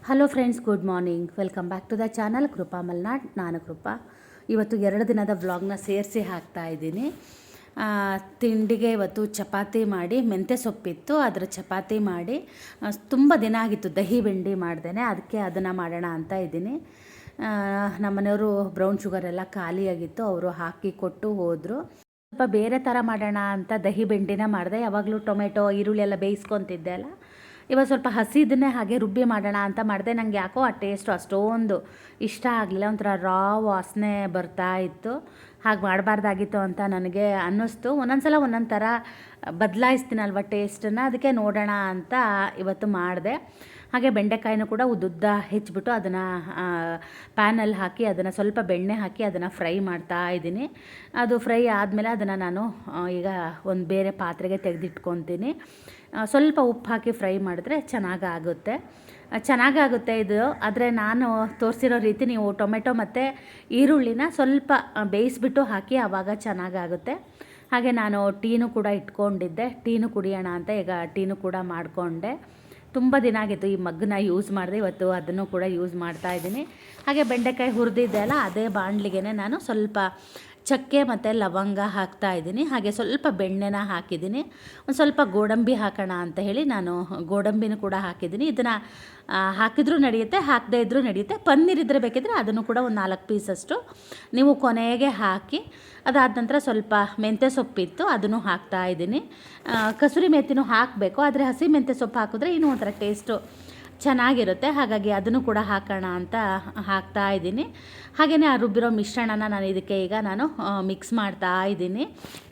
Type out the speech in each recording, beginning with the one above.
Hello friends, good morning. Welcome back to the channel Krupa Malnad. ನಾನು ಕೃಪಾ. ಇವತ್ತು 2 ದಿನದ ವ್ಲಾಗ್ನ ಸೇರಿಸಿ ಹಾಕ್ತಾ ಇದ್ದೀನಿ. ತಿಂಡಿಗೆ ಇವತ್ತು ಚಪಾತಿ ಮಾಡಿ, ಮೆಂತ್ಯ ಸೊಪ್ಪಿತ್ತು, ಅದರ ಚಪಾತಿ ಮಾಡಿ. ತುಂಬ ದಿನ ಆಗಿತ್ತು ದಹಿ ಬೆಂಡಿ ಮಾಡ್ದೇನೆ, ಅದಕ್ಕೆ ಅದನ್ನು ಮಾಡೋಣ ಅಂತ ಇದ್ದೀನಿ. ನಮ್ಮನೆಯವರು ಬ್ರೌನ್ ಶುಗರ್ ಎಲ್ಲ ಖಾಲಿಯಾಗಿತ್ತು, ಅವರು ಹಾಕಿ ಕೊಟ್ಟು ಹೋದರು. ಸ್ವಲ್ಪ ಬೇರೆ ಥರ ಮಾಡೋಣ ಅಂತ ದಹಿ ಬೆಂಡಿನ ಮಾಡಿದೆ. ಯಾವಾಗಲೂ ಟೊಮೆಟೊ ಈರುಳ್ಳಿ ಎಲ್ಲ ಬೇಯಿಸ್ಕೊತಿದ್ದೆ ಅಲ್ಲ, ಇವಾಗ ಸ್ವಲ್ಪ ಹಸಿದನ್ನೇ ಹಾಗೆ ರುಬ್ಬಿ ಮಾಡೋಣ ಅಂತ ಮಾಡಿದೆ. ನನಗೆ ಯಾಕೋ ಆ ಟೇಸ್ಟು ಅಷ್ಟೊಂದು ಇಷ್ಟ ಆಗಲಿಲ್ಲ, ಒಂಥರ ರಾ ವಾಸನೆ ಬರ್ತಾ ಇತ್ತು. ಹಾಗೆ ಮಾಡಬಾರ್ದಾಗಿತ್ತು ಅಂತ ನನಗೆ ಅನ್ನಿಸ್ತು. ಒಂದೊಂದು ಸಲ ಒಂದೊಂದು ಥರ ಬದಲಾಯಿಸ್ತೀನಲ್ವ ಟೇಸ್ಟನ್ನು, ಅದಕ್ಕೆ ನೋಡೋಣ ಅಂತ ಇವತ್ತು ಮಾಡಿದೆ. ಹಾಗೆ ಬೆಂಡೆಕಾಯಿನೂ ಕೂಡ ಉದ್ದುದ್ದ ಹೆಚ್ಚಿಬಿಟ್ಟು ಅದನ್ನು ಪ್ಯಾನಲ್ಲಿ ಹಾಕಿ ಅದನ್ನು ಸ್ವಲ್ಪ ಬೆಣ್ಣೆ ಹಾಕಿ ಅದನ್ನು ಫ್ರೈ ಮಾಡ್ತಾ ಇದ್ದೀನಿ. ಅದು ಫ್ರೈ ಆದಮೇಲೆ ಅದನ್ನು ನಾನು ಈಗ ಒಂದು ಬೇರೆ ಪಾತ್ರೆಗೆ ತೆಗೆದಿಟ್ಕೊತೀನಿ. ಸ್ವಲ್ಪ ಉಪ್ಪು ಹಾಕಿ ಫ್ರೈ ಮಾಡಿದ್ರೆ ಚೆನ್ನಾಗಾಗುತ್ತೆ ಇದು. ಆದರೆ ನಾನು ತೋರಿಸಿರೋ ರೀತಿ ನೀವು ಟೊಮೆಟೊ ಮತ್ತು ಈರುಳ್ಳಿನ ಸ್ವಲ್ಪ ಬೇಯಿಸ್ಬಿಟ್ಟು ಹಾಕಿ, ಆವಾಗ ಚೆನ್ನಾಗಾಗುತ್ತೆ. ಹಾಗೆ ನಾನು ಟೀನು ಕೂಡ ಇಟ್ಕೊಂಡಿದ್ದೆ, ಟೀನು ಕುಡಿಯೋಣ ಅಂತ ಈಗ ಟೀನು ಕೂಡ ಮಾಡಿಕೊಂಡೆ. ತುಂಬ ದಿನ ಆಗಿತ್ತು ಈ ಮಗ್ಗನ್ನ ಯೂಸ್ ಮಾಡಿದೆ, ಇವತ್ತು ಅದನ್ನು ಕೂಡ ಯೂಸ್ ಮಾಡ್ತಾ ಇದ್ದೀನಿ. ಹಾಗೆ ಬೆಂಡೆಕಾಯಿ ಹುರಿದಿದ್ದೆ ಅಲ್ಲ, ಅದೇ ಬಾಣಲಿಗೆ ನಾನು ಸ್ವಲ್ಪ ಚಕ್ಕೆ ಮತ್ತು ಲವಂಗ ಹಾಕ್ತಾ ಇದ್ದೀನಿ. ಹಾಗೆ ಸ್ವಲ್ಪ ಬೆಣ್ಣೆನ ಹಾಕಿದ್ದೀನಿ. ಒಂದು ಸ್ವಲ್ಪ ಗೋಡಂಬಿ ಹಾಕೋಣ ಅಂತ ಹೇಳಿ ನಾನು ಗೋಡಂಬಿನೂ ಕೂಡ ಹಾಕಿದ್ದೀನಿ. ಇದನ್ನು ಹಾಕಿದ್ರೂ ನಡೆಯುತ್ತೆ, ಹಾಕದೇ ಇದ್ದರೂ ನಡೆಯುತ್ತೆ. ಪನ್ನೀರ್ ಇದ್ದರೆ ಬೇಕಿದ್ದರೆ ಅದನ್ನು ಕೂಡ ಒಂದು 4 ಪೀಸಷ್ಟು ನೀವು ಕೊನೆಗೆ ಹಾಕಿ, ಅದಾದ ನಂತರ ಸ್ವಲ್ಪ ಮೆಂತ್ಯ ಸೊಪ್ಪಿತ್ತು ಅದನ್ನು ಹಾಕ್ತಾ ಇದ್ದೀನಿ. ಕಸೂರಿ ಮೆಂತ್ಯನೂ ಹಾಕಬೇಕು, ಆದರೆ ಹಸಿ ಮೆಂತ್ಯ ಸೊಪ್ಪು ಹಾಕಿದ್ರೆ ಇನ್ನೂ ಒಂಥರ ಟೇಸ್ಟು ಚೆನ್ನಾಗಿರುತ್ತೆ. ಹಾಗಾಗಿ ಅದನ್ನು ಕೂಡ ಹಾಕೋಣ ಅಂತ ಹಾಕ್ತಾ ಇದ್ದೀನಿ. ಹಾಗೆಯೇ ಆ ರುಬ್ಬಿರೋ ಮಿಶ್ರಣನ ನಾನು ಮಿಕ್ಸ್ ಮಾಡ್ತಾ ಇದ್ದೀನಿ.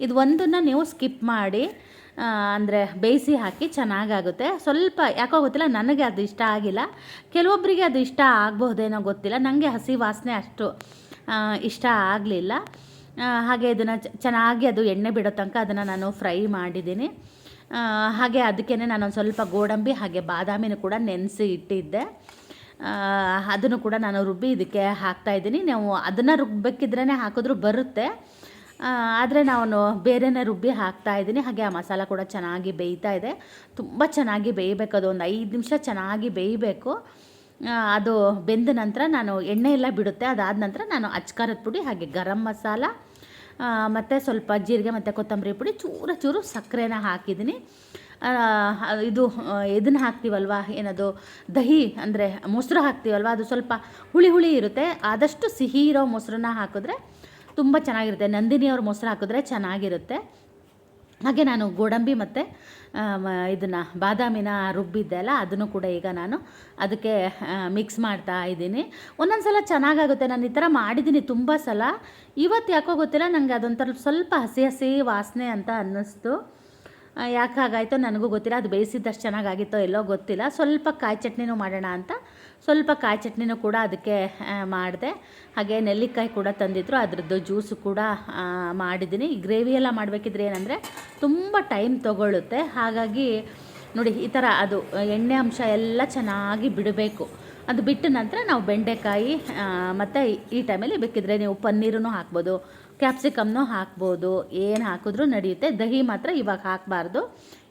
ಇದು ಒಂದನ್ನು ನೀವು ಸ್ಕಿಪ್ ಮಾಡಿ, ಅಂದರೆ ಬೇಯಿಸಿ ಹಾಕಿ ಚೆನ್ನಾಗಾಗುತ್ತೆ. ಸ್ವಲ್ಪ ಯಾಕೋ ಗೊತ್ತಿಲ್ಲ, ನನಗೆ ಅದು ಇಷ್ಟ ಆಗಿಲ್ಲ, ಕೆಲವೊಬ್ಬರಿಗೆ ಅದು ಇಷ್ಟ ಆಗಬಹುದೇನೋ ಗೊತ್ತಿಲ್ಲ. ನನಗೆ ಹಸಿ ವಾಸನೆ ಅಷ್ಟು ಇಷ್ಟ ಆಗಲಿಲ್ಲ. ಹಾಗೆ ಇದನ್ನು ಚೆನ್ನಾಗಿ ಅದು ಎಣ್ಣೆ ಬಿಡೋ ತನಕ ಅದನ್ನು ನಾನು ಫ್ರೈ ಮಾಡಿದ್ದೀನಿ. ಹಾಗೆ ಅದಕ್ಕೇ ನಾನೊಂದು ಸ್ವಲ್ಪ ಗೋಡಂಬಿ ಹಾಗೆ ಬಾದಾಮಿನೂ ಕೂಡ ನೆನೆಸಿ ಇಟ್ಟಿದ್ದೆ, ಅದನ್ನು ಕೂಡ ನಾನು ರುಬ್ಬಿ ಇದಕ್ಕೆ ಹಾಕ್ತಾಯಿದ್ದೀನಿ. ನೀವು ಅದನ್ನು ರುಬ್ಬಬೇಕಿದ್ರೇ ಹಾಕಿದ್ರೂ ಬರುತ್ತೆ, ಆದರೆ ನಾನು ಬೇರೆನೇ ರುಬ್ಬಿ ಹಾಕ್ತಾಯಿದ್ದೀನಿ. ಹಾಗೆ ಆ ಮಸಾಲ ಕೂಡ ಚೆನ್ನಾಗಿ ಬೇಯ್ತಾ ಇದೆ. ತುಂಬ ಚೆನ್ನಾಗಿ ಬೇಯಬೇಕು, ಅದು ಒಂದು 5 ನಿಮಿಷ ಚೆನ್ನಾಗಿ ಬೇಯಬೇಕು. ಅದು ಬೆಂದ ನಂತರ ನಾನು ಎಣ್ಣೆ ಎಲ್ಲ ಬಿಡುತ್ತೆ. ಅದಾದ ನಂತರ ನಾನು ಅಚ್ಕಾರದ ಪುಡಿ ಹಾಗೆ ಗರಂ ಮಸಾಲ ಮತ್ತು ಸ್ವಲ್ಪ ಜೀರಿಗೆ ಮತ್ತು ಕೊತ್ತಂಬರಿ ಪುಡಿ, ಚೂರು ಸಕ್ಕರೆನ ಹಾಕಿದ್ದೀನಿ. ಇದನ್ನು ಹಾಕ್ತೀವಲ್ವ, ಏನದು ದಹಿ ಅಂದರೆ ಮೊಸರು ಹಾಕ್ತೀವಲ್ವ, ಅದು ಸ್ವಲ್ಪ ಹುಳಿ ಇರುತ್ತೆ. ಆದಷ್ಟು ಸಿಹಿ ಇರೋ ಮೊಸರನ್ನ ಹಾಕಿದ್ರೆ ತುಂಬ ಚೆನ್ನಾಗಿರುತ್ತೆ. ನಂದಿನಿಯವ್ರ ಮೊಸರು ಹಾಕಿದ್ರೆ ಚೆನ್ನಾಗಿರುತ್ತೆ. ಹಾಗೆ ನಾನು ಗೋಡಂಬಿ ಮತ್ತು ಇದನ್ನು ಬಾದಾಮಿನ ರುಬ್ಬಿದ್ದೆ ಅಲ್ಲ, ಅದನ್ನು ಕೂಡ ಈಗ ನಾನು ಅದಕ್ಕೆ ಮಿಕ್ಸ್ ಮಾಡ್ತಾ ಇದ್ದೀನಿ. ಒಂದೊಂದು ಸಲ ಚೆನ್ನಾಗಾಗುತ್ತೆ. ನಾನು ಈ ಥರ ಮಾಡಿದ್ದೀನಿ ತುಂಬ ಸಲ. ಇವತ್ತು ಯಾಕೋ ಗೊತ್ತಿಲ್ಲ, ನನಗೆ ಅದೊಂಥರ ಸ್ವಲ್ಪ ಹಸಿ ವಾಸನೆ ಅಂತ ಅನ್ನಿಸ್ತು. ಯಾಕೆ ಹಾಗಾಯಿತೋ ನನಗೂ ಗೊತ್ತಿಲ್ಲ. ಅದು ಬೇಯಿಸಿದ್ದಷ್ಟು ಚೆನ್ನಾಗಾಗಿತ್ತೋ ಎಲ್ಲೋ ಗೊತ್ತಿಲ್ಲ. ಸ್ವಲ್ಪ ಕಾಯಿ ಚಟ್ನಿನೂ ಮಾಡೋಣ ಅಂತ ಸ್ವಲ್ಪ ಕಾಯಿ ಚಟ್ನಿನೂ ಕೂಡ ಅದಕ್ಕೆ ಮಾಡಿದೆ. ಹಾಗೆ ನೆಲ್ಲಿಕಾಯಿ ಕೂಡ ತಂದಿದ್ರು, ಅದರದ್ದು ಜ್ಯೂಸು ಕೂಡ ಮಾಡಿದ್ದೀನಿ. ಈ ಗ್ರೇವಿ ಎಲ್ಲ ಮಾಡಬೇಕಿದ್ರೆ ಏನಂದರೆ ತುಂಬ ಟೈಮ್ ತೊಗೊಳ್ಳುತ್ತೆ. ಹಾಗಾಗಿ ನೋಡಿ, ಈ ಥರ ಅದು ಎಣ್ಣೆ ಅಂಶ ಎಲ್ಲ ಚೆನ್ನಾಗಿ ಬಿಡಬೇಕು. ಅದು ಬಿಟ್ಟ ನಂತರ ನಾವು ಬೆಂಡೆಕಾಯಿ ಮತ್ತು ಈ ಟೈಮಲ್ಲಿ ಬೇಕಿದ್ರೆ ನೀವು ಪನ್ನೀರನ್ನು ಹಾಕ್ಬೋದು, ಕ್ಯಾಪ್ಸಿಕಮ್ನೂ ಹಾಕ್ಬೋದು, ಏನು ಹಾಕಿದ್ರೂ ನಡೆಯುತ್ತೆ. ದಹಿ ಮಾತ್ರ ಇವಾಗ ಹಾಕಬಾರ್ದು.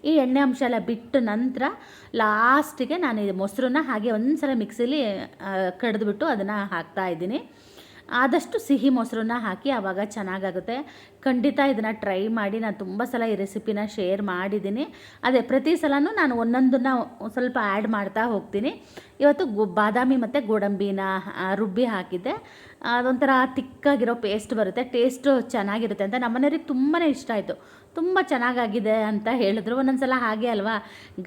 ಈ ಎಣ್ಣೆ ಅಂಶ ಎಲ್ಲ ಬಿಟ್ಟ ನಂತರ ಲಾಸ್ಟಿಗೆ ನಾನು ಈ ಮೊಸರನ್ನ ಹಾಗೆ ಒಂದು ಸಲ ಮಿಕ್ಸಿಲಿ ಕಡಿದ್ಬಿಟ್ಟು ಅದನ್ನು ಹಾಕ್ತಾಯಿದ್ದೀನಿ. ಆದಷ್ಟು ಸಿಹಿ ಮೊಸರನ್ನ ಹಾಕಿ, ಆವಾಗ ಚೆನ್ನಾಗಾಗುತ್ತೆ. ಖಂಡಿತ ಇದನ್ನು ಟ್ರೈ ಮಾಡಿ. ನಾನು ತುಂಬ ಸಲ ಈ ರೆಸಿಪಿನ ಶೇರ್ ಮಾಡಿದ್ದೀನಿ. ಅದೇ ಪ್ರತಿ ಸಲನೂ ನಾನು ಒಂದೊಂದನ್ನು ಸ್ವಲ್ಪ ಆ್ಯಡ್ ಮಾಡ್ತಾ ಹೋಗ್ತೀನಿ. ಇವತ್ತು ಬಾದಾಮಿ ಮತ್ತು ಗೋಡಂಬಿನ ರುಬ್ಬಿ ಹಾಕಿದ್ದೆ. ಅದೊಂಥರ ತಿಕ್ಕಾಗಿರೋ ಪೇಸ್ಟ್ ಬರುತ್ತೆ, ಟೇಸ್ಟು ಚೆನ್ನಾಗಿರುತ್ತೆ ಅಂತ ನಮ್ಮನೆಯವ್ರಿಗೆ ತುಂಬಾ ಇಷ್ಟ ಆಯಿತು. ತುಂಬ ಚೆನ್ನಾಗಾಗಿದೆ ಅಂತ ಹೇಳಿದ್ರು. ಒಂದೊಂದು ಸಲ ಹಾಗೆ ಅಲ್ವಾ,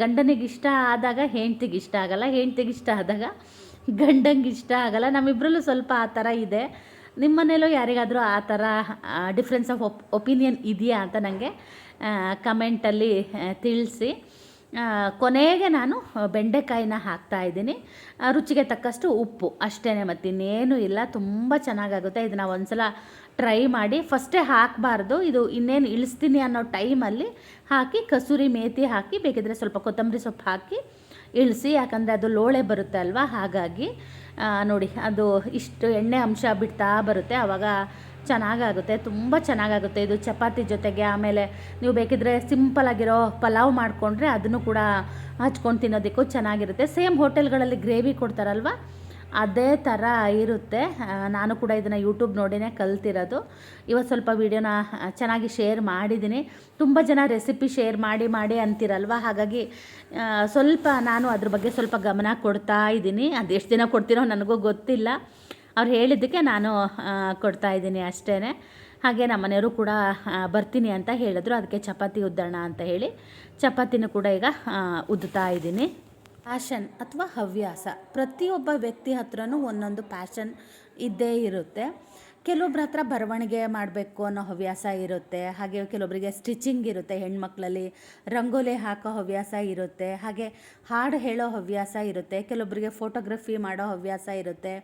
ಗಂಡನಿಗೆ ಇಷ್ಟ ಆದಾಗ ಹೆಂಡ್ತಿಗೆ ಇಷ್ಟ ಆಗಲ್ಲ, ಹೆಂಡ್ತಿಗೆ ಇಷ್ಟ ಆದಾಗ ಗಂಡಂಗೆ ಇಷ್ಟ ಆಗಲ್ಲ. ನಮ್ಮಿಬ್ಬರಲ್ಲೂ ಸ್ವಲ್ಪ ಆ ಥರ ಇದೆ. ನಿಮ್ಮ ಮನೇಲೂ ಯಾರಿಗಾದರೂ ಆ ಥರ ಡಿಫ್ರೆನ್ಸ್ ಆಫ್ ಒಪಿನಿಯನ್ ಇದೆಯಾ ಅಂತ ನನಗೆ ಕಮೆಂಟಲ್ಲಿ ತಿಳಿಸಿ. ಕೊನೆಗೆ ನಾನು ಬೆಂಡೆಕಾಯಿನ ಹಾಕ್ತಾಯಿದ್ದೀನಿ. ರುಚಿಗೆ ತಕ್ಕಷ್ಟು ಉಪ್ಪು ಅಷ್ಟೇ, ಮತ್ತಿನ್ನೇನು ಇಲ್ಲ. ತುಂಬ ಚೆನ್ನಾಗಾಗುತ್ತೆ. ಇದನ್ನು ಒಂದು ಸಲ ಟ್ರೈ ಮಾಡಿ. ಫಸ್ಟೇ ಹಾಕಬಾರ್ದು, ಇದು ಇನ್ನೇನು ಇಳಿಸ್ತೀನಿ ಅನ್ನೋ ಟೈಮಲ್ಲಿ ಹಾಕಿ ಕಸೂರಿ ಮೇಥಿ ಹಾಕಿ, ಬೇಕಿದ್ರೆ ಸ್ವಲ್ಪ ಕೊತ್ತಂಬರಿ ಸೊಪ್ಪು ಹಾಕಿ ಇಳಿಸಿ. ಯಾಕಂದರೆ ಅದು ಲೋಳೆ ಬರುತ್ತೆ ಅಲ್ವಾ, ಹಾಗಾಗಿ ನೋಡಿ ಅದು ಇಷ್ಟು ಎಣ್ಣೆ ಅಂಶ ಬಿಡ್ತಾ ಬರುತ್ತೆ, ಆವಾಗ ಚೆನ್ನಾಗಾಗುತ್ತೆ, ತುಂಬ ಚೆನ್ನಾಗಾಗುತ್ತೆ ಇದು ಚಪಾತಿ ಜೊತೆಗೆ. ಆಮೇಲೆ ನೀವು ಬೇಕಿದ್ರೆ ಸಿಂಪಲಾಗಿರೋ ಪಲಾವ್ ಮಾಡಿಕೊಂಡ್ರೆ ಅದನ್ನು ಕೂಡ ಹಚ್ಕೊಂಡು ತಿನ್ನೋದಕ್ಕೂ ಚೆನ್ನಾಗಿರುತ್ತೆ. ಸೇಮ್ ಹೋಟೆಲ್ಗಳಲ್ಲಿ ಗ್ರೇವಿ ಕೊಡ್ತಾರಲ್ವ ಅದೇ ಥರ ಇರುತ್ತೆ. ನಾನು ಕೂಡ ಇದನ್ನು ಯೂಟ್ಯೂಬ್ ನೋಡಿನೇ ಕಲ್ತಿರೋದು. ಇವತ್ತು ಸ್ವಲ್ಪ ವೀಡಿಯೋನ ಚೆನ್ನಾಗಿ ಶೇರ್ ಮಾಡಿದ್ದೀನಿ. ತುಂಬ ಜನ ರೆಸಿಪಿ ಶೇರ್ ಮಾಡಿ ಅಂತಿರಲ್ವ, ಹಾಗಾಗಿ ಸ್ವಲ್ಪ ನಾನು ಅದ್ರ ಬಗ್ಗೆ ಸ್ವಲ್ಪ ಗಮನ ಕೊಡ್ತಾ ಇದ್ದೀನಿ. ಅದು ಎಷ್ಟು ದಿನ ಕೊಡ್ತೀನೋ ನನಗೂ ಗೊತ್ತಿಲ್ಲ, ಅವ್ರು ಹೇಳಿದ್ದಕ್ಕೆ ನಾನು ಕೊಡ್ತಾ ಇದ್ದೀನಿ ಅಷ್ಟೇ. ಹಾಗೆ ನಮ್ಮ ಮನೆಯವರು ಕೂಡ ಬರ್ತೀನಿ ಅಂತ ಹೇಳಿದ್ರು, ಅದಕ್ಕೆ ಚಪಾತಿ ಉದ್ದೋಣ ಅಂತ ಹೇಳಿ ಚಪಾತಿನೂ ಕೂಡ ಈಗ ಉದ್ದುತ್ತಾ ಇದ್ದೀನಿ. ಪ್ಯಾಷನ್ ಅಥವಾ ಹವ್ಯಾಸ ಪ್ರತಿಯೊಬ್ಬ ವ್ಯಕ್ತಿ ಹತ್ರನೂ ಒಂದೊಂದು ಪ್ಯಾಷನ್ ಇದ್ದೇ ಇರುತ್ತೆ. ಕೆಲವೊಬ್ಬರ ಹತ್ರ ಬರವಣಿಗೆ ಮಾಡಬೇಕು ಅನ್ನೋ ಹವ್ಯಾಸ ಇರುತ್ತೆ, ಹಾಗೆ ಕೆಲವೊಬ್ಬರಿಗೆ ಸ್ಟಿಚಿಂಗ್ ಇರುತ್ತೆ, ಹೆಣ್ಮಕ್ಳಲ್ಲಿ ರಂಗೋಲಿ ಹಾಕೋ ಹವ್ಯಾಸ ಇರುತ್ತೆ, ಹಾಗೆ ಹಾಡು ಹೇಳೋ ಹವ್ಯಾಸ ಇರುತ್ತೆ, ಕೆಲವೊಬ್ಬರಿಗೆ ಫೋಟೋಗ್ರಫಿ ಮಾಡೋ ಹವ್ಯಾಸ ಇರುತ್ತೆ.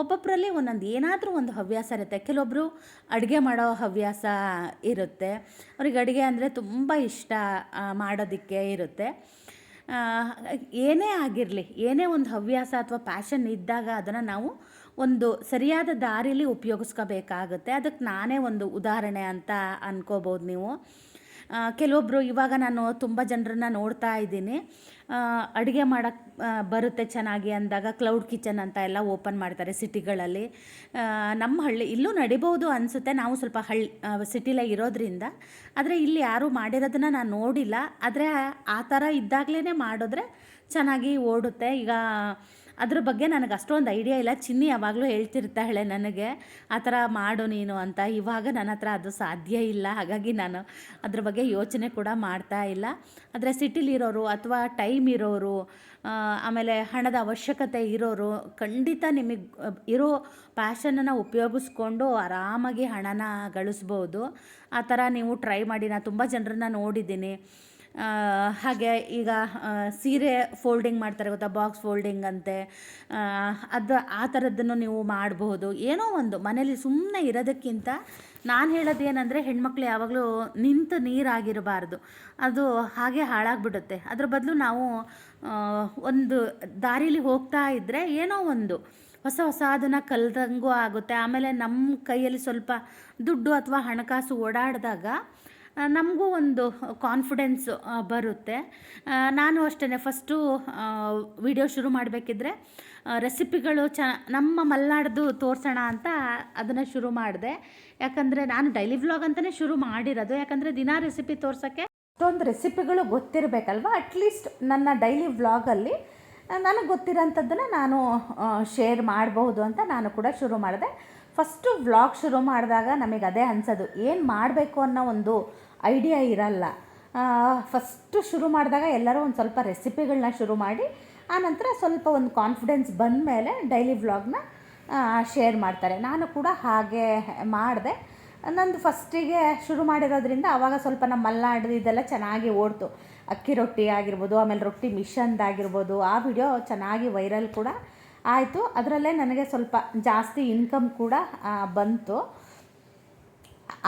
ಒಬ್ಬೊಬ್ಬರಲ್ಲಿ ಒಂದೊಂದು ಏನಾದರೂ ಒಂದು ಹವ್ಯಾಸ ಇರುತ್ತೆ. ಕೆಲವೊಬ್ಬರು ಅಡುಗೆ ಮಾಡೋ ಹವ್ಯಾಸ ಇರುತ್ತೆ, ಅವ್ರಿಗೆ ಅಡುಗೆ ಅಂದರೆ ತುಂಬ ಇಷ್ಟ ಮಾಡೋದಕ್ಕೆ ಇರುತ್ತೆ. ಏನೇ ಆಗಿರಲಿ, ಏನೇ ಒಂದು ಹವ್ಯಾಸ ಅಥವಾ ಪ್ಯಾಷನ್ ಇದ್ದಾಗ ಅದನ್ನು ನಾವು ಒಂದು ಸರಿಯಾದ ದಾರಿಯಲ್ಲಿ ಉಪಯೋಗಿಸ್ಕೋಬೇಕಾಗುತ್ತೆ. ಅದಕ್ಕೆ ನಾನೇ ಒಂದು ಉದಾಹರಣೆ ಅಂತ ಅನ್ಕೋಬೋದು ನೀವು. ಕೆಲವೊಬ್ಬರು ಇವಾಗ ನಾನು ತುಂಬ ಜನರನ್ನ ನೋಡ್ತಾ ಇದ್ದೀನಿ, ಅಡುಗೆ ಮಾಡೋಕ್ಕೆ ಬರುತ್ತೆ ಚೆನ್ನಾಗಿ ಅಂದಾಗ ಕ್ಲೌಡ್ ಕಿಚನ್ ಅಂತ ಎಲ್ಲ ಓಪನ್ ಮಾಡ್ತಾರೆ ಸಿಟಿಗಳಲ್ಲಿ. ನಮ್ಮ ಹಳ್ಳಿ ಇಲ್ಲೂ ನಡಿಬೋದು ಅನಿಸುತ್ತೆ, ನಾವು ಸ್ವಲ್ಪ ಸಿಟಿಲೇ ಇರೋದ್ರಿಂದ. ಆದರೆ ಇಲ್ಲಿ ಯಾರೂ ಮಾಡಿರೋದನ್ನು ನಾನು ನೋಡಿಲ್ಲ. ಆದರೆ ಆ ಥರ ಇದ್ದಾಗಲೇ ಮಾಡಿದ್ರೆ ಚೆನ್ನಾಗಿ ಓಡುತ್ತೆ. ಈಗ ಅದ್ರ ಬಗ್ಗೆ ನನಗೆ ಅಷ್ಟೊಂದು ಐಡಿಯಾ ಇಲ್ಲ. ಚಿನ್ನಿ ಯಾವಾಗಲೂ ಹೇಳ್ತಿರ್ತಾಳೆ ನನಗೆ, ಆ ಥರ ಮಾಡು ನೀನು ಅಂತ. ಇವಾಗ ನನ್ನ ಹತ್ರ ಅದು ಸಾಧ್ಯ ಇಲ್ಲ, ಹಾಗಾಗಿ ನಾನು ಅದ್ರ ಬಗ್ಗೆ ಯೋಚನೆ ಕೂಡ ಮಾಡ್ತಾ ಇಲ್ಲ. ಆದರೆ ಸಿಟಿಲಿರೋರು ಅಥವಾ ಟೈಮ್ ಇರೋರು, ಆಮೇಲೆ ಹಣದ ಅವಶ್ಯಕತೆ ಇರೋರು ಖಂಡಿತ ನಿಮಗೆ ಇರೋ ಪ್ಯಾಷನನ್ನು ಉಪಯೋಗಿಸ್ಕೊಂಡು ಆರಾಮಾಗಿ ಹಣನ ಗಳಿಸ್ಬೋದು. ಆ ಥರ ನೀವು ಟ್ರೈ ಮಾಡಿ. ನಾನು ತುಂಬ ಜನರನ್ನ ನೋಡಿದ್ದೀನಿ. ಹಾಗೆ ಈಗ ಸೀರೆ ಫೋಲ್ಡಿಂಗ್ ಮಾಡ್ತಾರೆ ಗೊತ್ತಾ, ಬಾಕ್ಸ್ ಫೋಲ್ಡಿಂಗ್ ಅಂತೆ, ಅದು ಆ ಥರದ್ದನ್ನು ನೀವು ಮಾಡಬಹುದು. ಏನೋ ಒಂದು ಮನೇಲಿ ಸುಮ್ಮನೆ ಇರೋದಕ್ಕಿಂತ ನಾನು ಹೇಳೋದು ಏನಂದರೆ, ಹೆಣ್ಮಕ್ಳು ಯಾವಾಗಲೂ ನಿಂತು ನೀರಾಗಿರಬಾರ್ದು, ಅದು ಹಾಗೆ ಹಾಳಾಗ್ಬಿಡುತ್ತೆ. ಅದ್ರ ಬದಲು ನಾವು ಒಂದು ದಾರಿಲಿ ಹೋಗ್ತಾ ಇದ್ದರೆ ಏನೋ ಒಂದು ಹೊಸ ಅದನ್ನು ಕಲ್ತಂಗೂ ಆಗುತ್ತೆ. ಆಮೇಲೆ ನಮ್ಮ ಕೈಯಲ್ಲಿ ಸ್ವಲ್ಪ ದುಡ್ಡು ಅಥವಾ ಹಣಕಾಸು ಓಡಾಡಿದಾಗ ನಮಗೂ ಒಂದು ಕಾನ್ಫಿಡೆನ್ಸು ಬರುತ್ತೆ. ನಾನು ಅಷ್ಟೇ ಫಸ್ಟು ವಿಡಿಯೋ ಶುರು ಮಾಡಬೇಕಿದ್ರೆ ರೆಸಿಪಿಗಳು ನಮ್ಮ ಮಲೆನಾಡ್ದು ತೋರಿಸೋಣ ಅಂತ ಅದನ್ನು ಶುರು ಮಾಡಿದೆ. ಯಾಕಂದರೆ ನಾನು ಡೈಲಿ ವ್ಲಾಗ್ ಅಂತಲೇ ಶುರು ಮಾಡಿರೋದು. ಯಾಕಂದರೆ ದಿನಾ ರೆಸಿಪಿ ತೋರ್ಸೋಕ್ಕೆ ಅಷ್ಟೊಂದು ರೆಸಿಪಿಗಳು ಗೊತ್ತಿರಬೇಕಲ್ವ. ಅಟ್ಲೀಸ್ಟ್ ನನ್ನ ಡೈಲಿ ವ್ಲಾಗಲ್ಲಿ ನನಗೆ ಗೊತ್ತಿರೋಂಥದ್ದನ್ನು ನಾನು ಶೇರ್ ಮಾಡಬಹುದು ಅಂತ ನಾನು ಕೂಡ ಶುರು ಮಾಡಿದೆ. ಫಸ್ಟು ವ್ಲಾಗ್ ಶುರು ಮಾಡಿದಾಗ ನಮಗೆ ಅದೇ ಅನ್ಸೋದು, ಏನು ಮಾಡಬೇಕು ಅನ್ನೋ ಒಂದು ಐಡಿಯಾ ಇರಲ್ಲ. ಫಸ್ಟು ಶುರು ಮಾಡಿದಾಗ ಎಲ್ಲರೂ ಒಂದು ಸ್ವಲ್ಪ ರೆಸಿಪಿಗಳನ್ನ ಶುರು ಮಾಡಿ, ಆನಂತರ ಸ್ವಲ್ಪ ಒಂದು ಕಾನ್ಫಿಡೆನ್ಸ್ ಬಂದ ಮೇಲೆ ಡೈಲಿ ವ್ಲಾಗ್ನ ಶೇರ್ ಮಾಡ್ತಾರೆ. ನಾನು ಕೂಡ ಹಾಗೆ ಮಾಡಿದೆ. ನಂದು ಫಸ್ಟಿಗೆ ಶುರು ಮಾಡಿರೋದ್ರಿಂದ ಆವಾಗ ಸ್ವಲ್ಪ ನಮ್ಮ ಮಲೆನಾಡು ಇದೆಲ್ಲ ಚೆನ್ನಾಗಿ ಓಡ್ತು. ಅಕ್ಕಿ ರೊಟ್ಟಿ ಆಗಿರ್ಬೋದು, ಆಮೇಲೆ ರೊಟ್ಟಿ ಮಿಷನ್ದಾಗಿರ್ಬೋದು, ಆ ವಿಡಿಯೋ ಚೆನ್ನಾಗಿ ವೈರಲ್ ಕೂಡ ಆಯಿತು. ಅದರಲ್ಲೇ ನನಗೆ ಸ್ವಲ್ಪ ಜಾಸ್ತಿ ಇನ್ಕಮ್ ಕೂಡ ಬಂತು.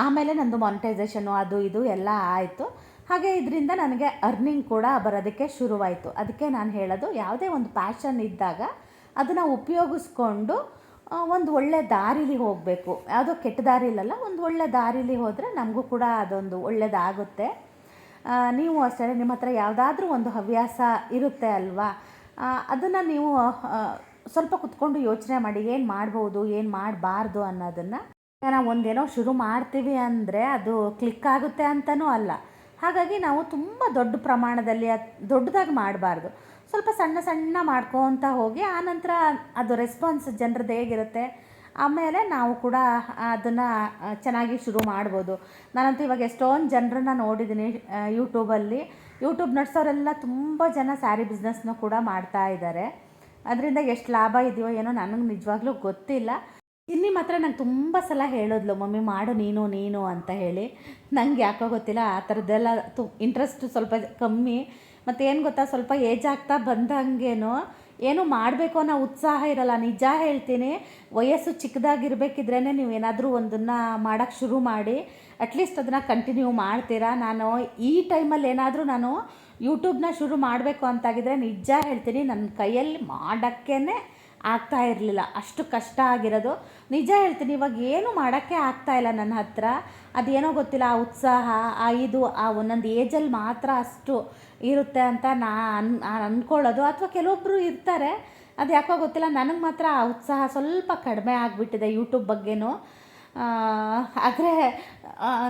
ಆಮೇಲೆ ನಂದು ಮಾನಿಟೈಸೇಷನು ಅದು ಇದು ಎಲ್ಲ ಆಯಿತು. ಹಾಗೆ ಇದರಿಂದ ನನಗೆ ಅರ್ನಿಂಗ್ ಕೂಡ ಬರೋದಕ್ಕೆ ಶುರುವಾಯಿತು. ಅದಕ್ಕೆ ನಾನು ಹೇಳೋದು, ಯಾವುದೇ ಒಂದು ಪ್ಯಾಷನ್ ಇದ್ದಾಗ ಅದನ್ನು ಉಪಯೋಗಿಸ್ಕೊಂಡು ಒಂದು ಒಳ್ಳೆ ದಾರಿಲಿ ಹೋಗಬೇಕು. ಯಾವುದೋ ಕೆಟ್ಟ ದಾರಿಲಲ್ಲ, ಒಂದು ಒಳ್ಳೆ ದಾರಿಲಿ ಹೋದರೆ ನಮಗೂ ಕೂಡ ಅದೊಂದು ಒಳ್ಳೆಯದಾಗುತ್ತೆ. ನೀವು ಅಷ್ಟೇ, ನಿಮ್ಮ ಹತ್ರ ಯಾವುದಾದ್ರೂ ಒಂದು ಹವ್ಯಾಸ ಇರುತ್ತೆ ಅಲ್ವಾ, ಅದನ್ನು ನೀವು ಸ್ವಲ್ಪ ಕುತ್ಕೊಂಡು ಯೋಚನೆ ಮಾಡಿ, ಏನು ಮಾಡ್ಬೋದು ಏನು ಮಾಡಬಾರ್ದು ಅನ್ನೋದನ್ನು. ನಾವು ಒಂದೇನೋ ಶುರು ಮಾಡ್ತೀವಿ ಅಂದರೆ ಅದು ಕ್ಲಿಕ್ ಆಗುತ್ತೆ ಅಂತಲೂ ಅಲ್ಲ. ಹಾಗಾಗಿ ನಾವು ತುಂಬ ದೊಡ್ಡ ಪ್ರಮಾಣದಲ್ಲಿ ದೊಡ್ಡದಾಗಿ ಮಾಡಬಾರ್ದು. ಸ್ವಲ್ಪ ಸಣ್ಣ ಸಣ್ಣ ಮಾಡ್ಕೊತ ಹೋಗಿ, ಆನಂತರ ಅದು ರೆಸ್ಪಾನ್ಸ್ ಜನರದ್ದು ಹೇಗಿರುತ್ತೆ, ಆಮೇಲೆ ನಾವು ಕೂಡ ಅದನ್ನು ಚೆನ್ನಾಗಿ ಶುರು ಮಾಡ್ಬೋದು. ನಾನಂತೂ ಇವಾಗ ಎಷ್ಟೊಂದು ಜನರನ್ನ ನೋಡಿದ್ದೀನಿ ಯೂಟ್ಯೂಬಲ್ಲಿ. ಯೂಟ್ಯೂಬ್ ನಡೆಸೋರೆಲ್ಲ ತುಂಬ ಜನ ಸ್ಯಾರಿ ಬಿಸ್ನೆಸ್ನೂ ಕೂಡ ಮಾಡ್ತಾ ಇದ್ದಾರೆ. ಅದರಿಂದ ಎಷ್ಟು ಲಾಭ ಇದೆಯೋ ಏನೋ ನನಗೆ ನಿಜವಾಗ್ಲೂ ಗೊತ್ತಿಲ್ಲ. ಇನ್ನಿ ಮಾತ್ರ ನಂಗೆ ತುಂಬ ಸಲ ಹೇಳಿದ್ಲು, ಮಮ್ಮಿ ಮಾಡು ನೀನು ಅಂತ ಹೇಳಿ. ನಂಗೆ ಯಾಕೋ ಗೊತ್ತಿಲ್ಲ, ಆ ಥರದ್ದೆಲ್ಲ ಇಂಟ್ರೆಸ್ಟ್ ಸ್ವಲ್ಪ ಕಮ್ಮಿ. ಮತ್ತು ಏನು ಗೊತ್ತಾ, ಸ್ವಲ್ಪ ಏಜ್ ಆಗ್ತಾ ಬಂದಂಗೇನೋ ಏನೋ ಮಾಡಬೇಕು ಅನ್ನೋ ಉತ್ಸಾಹ ಇರಲ್ಲ. ನಿಜ ಹೇಳ್ತೀನಿ, ವಯಸ್ಸು ಚಿಕ್ಕದಾಗಿರ್ಬೇಕಿದ್ರೇ ನೀವು ಏನಾದರೂ ಒಂದನ್ನು ಮಾಡೋಕ್ಕೆ ಶುರು ಮಾಡಿ, ಅಟ್ಲೀಸ್ಟ್ ಅದನ್ನು ಕಂಟಿನ್ಯೂ ಮಾಡ್ತೀರಾ. ನಾನು ಈ ಟೈಮಲ್ಲಿ ಏನಾದರೂ ನಾನು ಯೂಟ್ಯೂಬ್ನ ಶುರು ಮಾಡಬೇಕು ಅಂತಾಗಿದ್ದರೆ ನಿಜ ಹೇಳ್ತೀನಿ, ನನ್ನ ಕೈಯಲ್ಲಿ ಮಾಡೋಕ್ಕೇ ಆಗ್ತಾ ಇರಲಿಲ್ಲ. ಅಷ್ಟು ಕಷ್ಟ ಆಗಿರೋದು. ನಿಜ ಹೇಳ್ತೀನಿ, ಇವಾಗ ಏನು ಮಾಡೋಕ್ಕೆ ಆಗ್ತಾಯಿಲ್ಲ ನನ್ನ ಹತ್ರ. ಅದೇನೋ ಗೊತ್ತಿಲ್ಲ, ಆ ಉತ್ಸಾಹ, ಆ ಒಂದೊಂದು ಏಜಲ್ಲಿ ಮಾತ್ರ ಅಷ್ಟು ಇರುತ್ತೆ ಅಂತ ಅಂದ್ಕೊಳ್ಳೋದು. ಅಥವಾ ಕೆಲವೊಬ್ಬರು ಇರ್ತಾರೆ, ಅದು ಯಾಕೋ ಗೊತ್ತಿಲ್ಲ, ನನಗೆ ಮಾತ್ರ ಆ ಉತ್ಸಾಹ ಸ್ವಲ್ಪ ಕಡಿಮೆ ಆಗಿಬಿಟ್ಟಿದೆ ಯೂಟ್ಯೂಬ್ ಬಗ್ಗೆನೂ. ಆದರೆ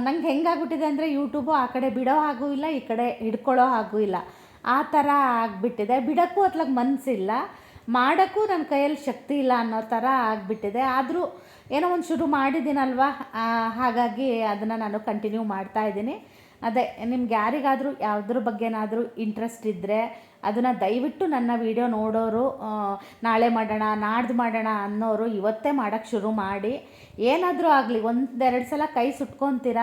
ನಂಗೆ ಹೆಂಗಾಗ್ಬಿಟ್ಟಿದೆ ಅಂದರೆ, ಯೂಟ್ಯೂಬು ಆ ಕಡೆ ಬಿಡೋ ಹಾಗೂ ಇಲ್ಲ, ಈ ಕಡೆ ಹಿಡ್ಕೊಳ್ಳೋ ಹಾಗೂ ಇಲ್ಲ, ಆ ಥರ ಆಗಿಬಿಟ್ಟಿದೆ. ಬಿಡೋಕ್ಕೂ ಅತ್ಲಾಗ ಮನಸ್ಸಿಲ್ಲ, ಮಾಡೋಕ್ಕೂ ನನ್ನ ಕೈಯಲ್ಲಿ ಶಕ್ತಿ ಇಲ್ಲ ಅನ್ನೋ ಥರ ಆಗಿಬಿಟ್ಟಿದೆ. ಆದರೂ ಏನೋ ಒಂದು ಶುರು ಮಾಡಿದ್ದೀನಲ್ವ, ಹಾಗಾಗಿ ಅದನ್ನು ನಾನು ಕಂಟಿನ್ಯೂ ಮಾಡ್ತಾಯಿದ್ದೀನಿ. ಅದೇ ನಿಮ್ಗೆ ಯಾರಿಗಾದರೂ ಯಾವುದ್ರ ಬಗ್ಗೆನಾದರೂ ಇಂಟ್ರೆಸ್ಟ್ ಇದ್ದರೆ ಅದನ್ನು ದಯವಿಟ್ಟು ನನ್ನ ವಿಡಿಯೋ ನೋಡೋರು, ನಾಳೆ ಮಾಡೋಣ ನಾಡ್ದು ಮಾಡೋಣ ಅನ್ನೋರು ಇವತ್ತೇ ಮಾಡೋಕ್ಕೆ ಶುರು ಮಾಡಿ. ಏನಾದರೂ ಆಗಲಿ, ಒಂದೆರಡು ಸಲ ಕೈ ಸುಟ್ಕೊತೀರ,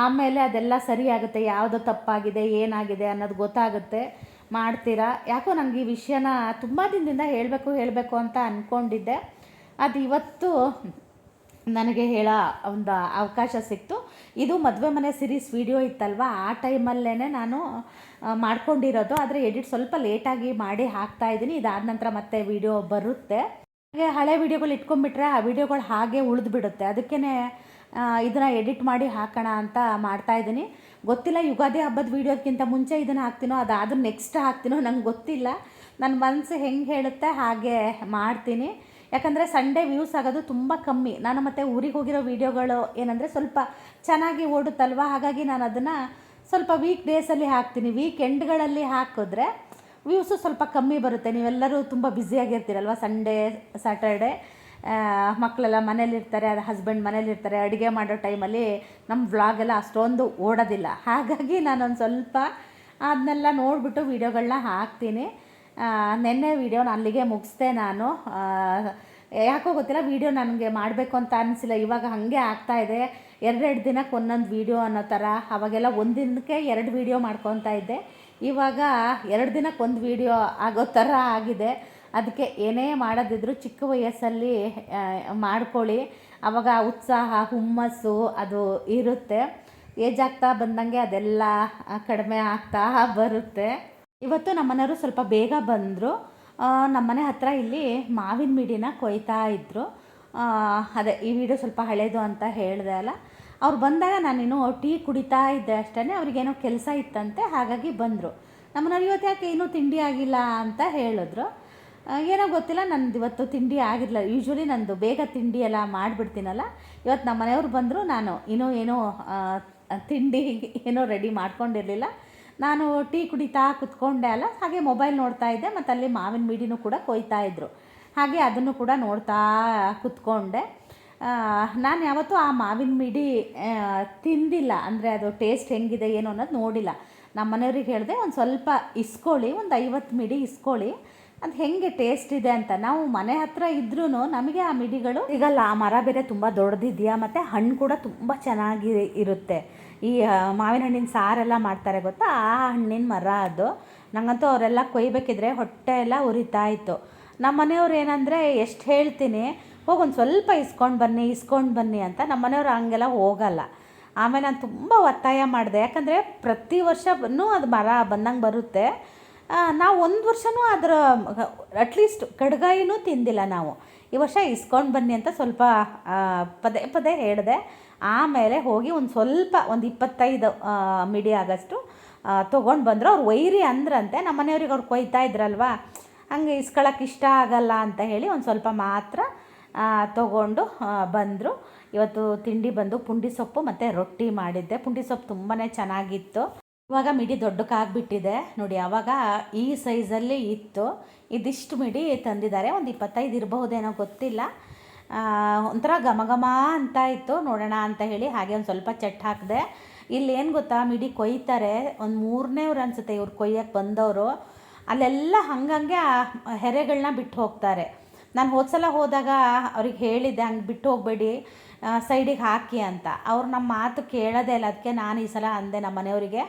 ಆಮೇಲೆ ಅದೆಲ್ಲ ಸರಿಯಾಗುತ್ತೆ. ಯಾವುದು ತಪ್ಪಾಗಿದೆ ಏನಾಗಿದೆ ಅನ್ನೋದು ಗೊತ್ತಾಗುತ್ತೆ, ಮಾಡ್ತೀರಾ. ಯಾಕೋ ನನಗೆ ಈ ವಿಷಯನ ತುಂಬ ದಿನದಿಂದ ಹೇಳಬೇಕು ಅಂತ ಅಂದ್ಕೊಂಡಿದ್ದೆ. ಅದು ಇವತ್ತು ನನಗೆ ಹೇಳೋ ಒಂದು ಅವಕಾಶ ಸಿಕ್ತು. ಇದು ಮದುವೆ ಮನೆ ಸಿರೀಸ್ ವಿಡಿಯೋ ಇತ್ತಲ್ವ, ಆ ಟೈಮಲ್ಲೇ ನಾನು ಮಾಡ್ಕೊಂಡಿರೋದು. ಆದರೆ ಎಡಿಟ್ ಸ್ವಲ್ಪ ಲೇಟಾಗಿ ಮಾಡಿ ಹಾಕ್ತಾಯಿದ್ದೀನಿ. ಇದಾದ ನಂತರ ಮತ್ತೆ ವಿಡಿಯೋ ಬರುತ್ತೆ. ಹಾಗೆ ಹಳೆ ವಿಡಿಯೋಗಳು ಇಟ್ಕೊಂಡ್ಬಿಟ್ರೆ ಆ ವಿಡಿಯೋಗಳು ಹಾಗೆ ಉಳಿದ್ಬಿಡುತ್ತೆ. ಅದಕ್ಕೇ ಇದನ್ನು ಎಡಿಟ್ ಮಾಡಿ ಹಾಕೋಣ ಅಂತ ಮಾಡ್ತಾಯಿದ್ದೀನಿ. ಗೊತ್ತಿಲ್ಲ, ಯುಗಾದಿ ಹಬ್ಬದ ವೀಡಿಯೋದಕ್ಕಿಂತ ಮುಂಚೆ ಇದನ್ನು ಹಾಕ್ತೀನೋ ಅದಾದ್ರೂ ನೆಕ್ಸ್ಟ್ ಹಾಕ್ತೀನೋ ನಂಗೆ ಗೊತ್ತಿಲ್ಲ. ನನ್ನ ಮನಸ್ಸು ಹೆಂಗೆ ಹೇಳುತ್ತೆ ಹಾಗೆ ಮಾಡ್ತೀನಿ. ಯಾಕಂದರೆ ಸಂಡೇ ವ್ಯೂಸ್ ಆಗೋದು ತುಂಬ ಕಮ್ಮಿ. ನಾನು ಮತ್ತು ಊರಿಗೆ ಹೋಗಿರೋ ವೀಡಿಯೋಗಳು ಏನಂದರೆ ಸ್ವಲ್ಪ ಚೆನ್ನಾಗಿ ಓಡುತ್ತಲ್ವ, ಹಾಗಾಗಿ ನಾನು ಅದನ್ನು ಸ್ವಲ್ಪ ವೀಕ್ ಡೇಸಲ್ಲಿ ಹಾಕ್ತೀನಿ. ವೀಕ್ ಎಂಡ್ಗಳಲ್ಲಿ ಹಾಕಿದ್ರೆ ವ್ಯೂಸು ಸ್ವಲ್ಪ ಕಮ್ಮಿ ಬರುತ್ತೆ. ನೀವೆಲ್ಲರೂ ತುಂಬ ಬ್ಯುಸಿಯಾಗಿರ್ತೀರಲ್ವ, ಸಂಡೇ ಸ್ಯಾಟರ್ಡೆ ಮಕ್ಕಳೆಲ್ಲ ಮನೇಲಿರ್ತಾರೆ, ಅದು ಹಸ್ಬೆಂಡ್ ಮನೇಲಿರ್ತಾರೆ. ಅಡುಗೆ ಮಾಡೋ ಟೈಮಲ್ಲಿ ನಮ್ಮ ವ್ಲಾಗೆಲ್ಲ ಅಷ್ಟೊಂದು ಓಡೋದಿಲ್ಲ. ಹಾಗಾಗಿ ನಾನೊಂದು ಸ್ವಲ್ಪ ಅದನ್ನೆಲ್ಲ ನೋಡಿಬಿಟ್ಟು ವೀಡಿಯೋಗಳನ್ನ ಹಾಕ್ತೀನಿ. ನೆನ್ನೆ ವೀಡಿಯೋನ ಅಲ್ಲಿಗೆ ಮುಗಿಸ್ದೆ ನಾನು. ಯಾಕೋ ಗೊತ್ತಿಲ್ಲ, ವೀಡಿಯೋ ನನಗೆ ಮಾಡಬೇಕು ಅಂತ ಅನಿಸಿಲ್ಲ. ಇವಾಗ ಹಾಗೆ ಆಗ್ತಾಯಿದೆ, ಎರಡೆರಡು ದಿನಕ್ಕೆ ಒಂದೊಂದು ವೀಡಿಯೋ ಅನ್ನೋ ಥರ. ಅವಾಗೆಲ್ಲ ಒಂದು ದಿನಕ್ಕೆ 2 ವೀಡಿಯೋ ಮಾಡ್ಕೊತಾ ಇದ್ದೆ. ಇವಾಗ 2 ದಿನಕ್ಕೆ ಒಂದು ವೀಡಿಯೋ ಆಗೋ ಥರ ಆಗಿದೆ. ಅದಕ್ಕೆ ಏನೇ ಮಾಡೋದಿದ್ರು ಚಿಕ್ಕ ವಯಸ್ಸಲ್ಲಿ ಮಾಡ್ಕೊಳ್ಳಿ, ಆವಾಗ ಉತ್ಸಾಹ ಹುಮ್ಮಸ್ಸು ಅದು ಇರುತ್ತೆ. ಏಜ್ ಆಗ್ತಾ ಬಂದಂಗೆ ಅದೆಲ್ಲ ಕಡಿಮೆ ಆಗ್ತಾ ಬರುತ್ತೆ. ಇವತ್ತು ನಮ್ಮನೆಯವರು ಸ್ವಲ್ಪ ಬೇಗ ಬಂದರು. ನಮ್ಮನೆ ಹತ್ರ ಇಲ್ಲಿ ಮಾವಿನ ಮಿಡಿನ ಕೊಯ್ತಾ ಇದ್ದರು. ಅದೇ ಈ ವಿಡಿಯೋ ಸ್ವಲ್ಪ ಹಳೇದು ಅಂತ ಹೇಳಿದೆ ಅಲ್ಲ. ಅವ್ರು ಬಂದಾಗ ನಾನಿನ್ನೂ ಟೀ ಕುಡಿತಾ ಇದ್ದೆ ಅಷ್ಟೇ. ಅವ್ರಿಗೇನೋ ಕೆಲಸ ಇತ್ತಂತೆ, ಹಾಗಾಗಿ ಬಂದರು. ನಮ್ಮನೆಯವ್ರು ಇವತ್ತು ಯಾಕೆ ಇನ್ನೂ ತಿಂಡಿ ಆಗಿಲ್ಲ ಅಂತ ಹೇಳಿದ್ರು. ಏನೋ ಗೊತ್ತಿಲ್ಲ, ನಂದು ಇವತ್ತು ತಿಂಡಿ ಆಗಿರಲಿಲ್ಲ. ಯೂಶ್ವಲಿ ನಂದು ಬೇಗ ತಿಂಡಿ ಎಲ್ಲ ಮಾಡಿಬಿಡ್ತೀನಲ್ಲ. ಇವತ್ತು ನಮ್ಮ ಮನೆಯವ್ರು ಬಂದರು, ನಾನು ಏನೋ ತಿಂಡಿ ಏನೋ ರೆಡಿ ಮಾಡ್ಕೊಂಡಿರಲಿಲ್ಲ. ನಾನು ಟೀ ಕುಡಿತಾ ಕುತ್ಕೊಂಡೆ ಅಲ್ಲ, ಹಾಗೆ ಮೊಬೈಲ್ ನೋಡ್ತಾ ಇದ್ದೆ. ಮತ್ತು ಅಲ್ಲಿ ಮಾವಿನ ಮಿಡಿನೂ ಕೂಡ ಕೊಯ್ತಾ ಇದ್ದರು, ಹಾಗೆ ಅದನ್ನು ಕೂಡ ನೋಡ್ತಾ ಕುತ್ಕೊಂಡೆ. ನಾನು ಯಾವತ್ತೂ ಆ ಮಾವಿನ ಮಿಡಿ ತಿಂದಿಲ್ಲ, ಅಂದರೆ ಅದು ಟೇಸ್ಟ್ ಹೆಂಗಿದೆ ಏನು ಅನ್ನೋದು ನೋಡಿಲ್ಲ. ನಮ್ಮ ಮನೆಯವ್ರಿಗೆ ಹೇಳಿದೆ, ಒಂದು ಸ್ವಲ್ಪ ಇಸ್ಕೊಳ್ಳಿ, ಒಂದು 50 ಮಿಡಿ ಇಸ್ಕೊಳ್ಳಿ, ಅದು ಹೆಂಗೆ ಟೇಸ್ಟ್ ಇದೆ ಅಂತ. ನಾವು ಮನೆ ಹತ್ರ ಇದ್ರೂ ನಮಗೆ ಆ ಮಿಡಿಗಳು ಸಿಗಲ್ಲ. ಆ ಮರ ಬೇರೆ ತುಂಬ ದೊಡ್ಡದಿದೆಯಾ, ಮತ್ತು ಹಣ್ಣು ಕೂಡ ತುಂಬ ಚೆನ್ನಾಗಿ ಇರುತ್ತೆ. ಈ ಮಾವಿನ ಹಣ್ಣಿನ ಸಾರೆಲ್ಲ ಮಾಡ್ತಾರೆ ಗೊತ್ತಾ, ಆ ಹಣ್ಣಿನ ಮರ ಅದು. ನನಗಂತೂ ಅವರೆಲ್ಲ ಕೊಯ್ಬೇಕಿದ್ರೆ ಹೊಟ್ಟೆ ಎಲ್ಲ ಉರಿತಾ ಇತ್ತು. ನಮ್ಮ ಮನೆಯವ್ರು ಏನಂದರೆ, ಎಷ್ಟು ಹೇಳ್ತೀನಿ, ಹೋಗಿ ಒಂದು ಸ್ವಲ್ಪ ಇಸ್ಕೊಂಡು ಬನ್ನಿ ಅಂತ. ನಮ್ಮ ಮನೆಯವ್ರು ಹಂಗೆಲ್ಲ ಹೋಗಲ್ಲ. ಆಮೇಲೆ ನಾನು ತುಂಬ ಒತ್ತಾಯ ಮಾಡಿದೆ, ಯಾಕಂದರೆ ಪ್ರತಿ ವರ್ಷನೂ ಅದು ಮರ ಬಂದಂಗೆ ಬರುತ್ತೆ. ನಾವು ಒಂದು ವರ್ಷವೂ ಅದರ ಅಟ್ಲೀಸ್ಟ್ ಕಡ್ಗಾಯಿನೂ ತಿಂದಿಲ್ಲ ನಾವು. ಈ ವರ್ಷ ಇಸ್ಕೊಂಡು ಬನ್ನಿ ಅಂತ ಸ್ವಲ್ಪ ಪದೇ ಹೇಳಿದೆ. ಆಮೇಲೆ ಹೋಗಿ ಒಂದು ಸ್ವಲ್ಪ ಒಂದು 25 ಮಿಡಿ ಆಗಷ್ಟು ತೊಗೊಂಡು ಬಂದರು. ಅವ್ರು ವೈರಿ ಅಂದ್ರಂತೆ. ನಮ್ಮ ಮನೆಯವ್ರಿಗೆ ಅವ್ರು ಕೊಯ್ತಾ ಇದ್ರಲ್ವ, ಹಂಗೆ ಇಸ್ಕೊಳ್ಳೋಕೆ ಇಷ್ಟ ಆಗಲ್ಲ ಅಂತ ಹೇಳಿ ಒಂದು ಸ್ವಲ್ಪ ಮಾತ್ರ ತೊಗೊಂಡು ಬಂದರು. ಇವತ್ತು ತಿಂಡಿ ಬಂದು ಪುಂಡಿ ಸೊಪ್ಪು ಮತ್ತು ರೊಟ್ಟಿ ಮಾಡಿದ್ದೆ. ಪುಂಡಿ ಸೊಪ್ಪು ತುಂಬಾ ಚೆನ್ನಾಗಿತ್ತು. ಇವಾಗ ಮಿಡಿ ದೊಡ್ಡಕ್ಕಾಗ್ಬಿಟ್ಟಿದೆ ನೋಡಿ. ಆವಾಗ ಈ ಸೈಜಲ್ಲಿ ಇತ್ತು. ಇದಿಷ್ಟು ಮಿಡಿ ತಂದಿದ್ದಾರೆ, ಒಂದು 25 ಇರಬಹುದೇನೋ ಗೊತ್ತಿಲ್ಲ. ಒಂಥರ ಘಮ ಅಂತ ಇತ್ತು. ನೋಡೋಣ ಅಂತ ಹೇಳಿ ಹಾಗೆ ಒಂದು ಸ್ವಲ್ಪ ಚಟ್ ಹಾಕಿದೆ. ಇಲ್ಲಿ ಏನು ಗೊತ್ತಾ, ಮಿಡಿ ಕೊಯ್ತಾರೆ, ಒಂದು 3ನೇವ್ರು ಅನಿಸುತ್ತೆ ಇವ್ರು ಕೊಯ್ಯಕ್ಕೆ ಬಂದವರು. ಅಲ್ಲೆಲ್ಲ ಹಂಗಂಗೆ ಹೆರೆಗಳನ್ನ ಬಿಟ್ಟು ಹೋಗ್ತಾರೆ. ನಾನು ಹೋದ್ಸಲ ಹೋದಾಗ ಅವ್ರಿಗೆ ಹೇಳಿದ್ದೆ, ಹಂಗೆ ಬಿಟ್ಟು ಹೋಗಬೇಡಿ, ಸೈಡಿಗೆ ಹಾಕಿ ಅಂತ. ಅವ್ರು ನಮ್ಮ ಮಾತು ಕೇಳೋದೇ ಇಲ್ಲ. ಅದಕ್ಕೆ ನಾನು ಈ ಸಲ ಅಂದೆ ನಮ್ಮ ಮನೆಯವರಿಗೆ,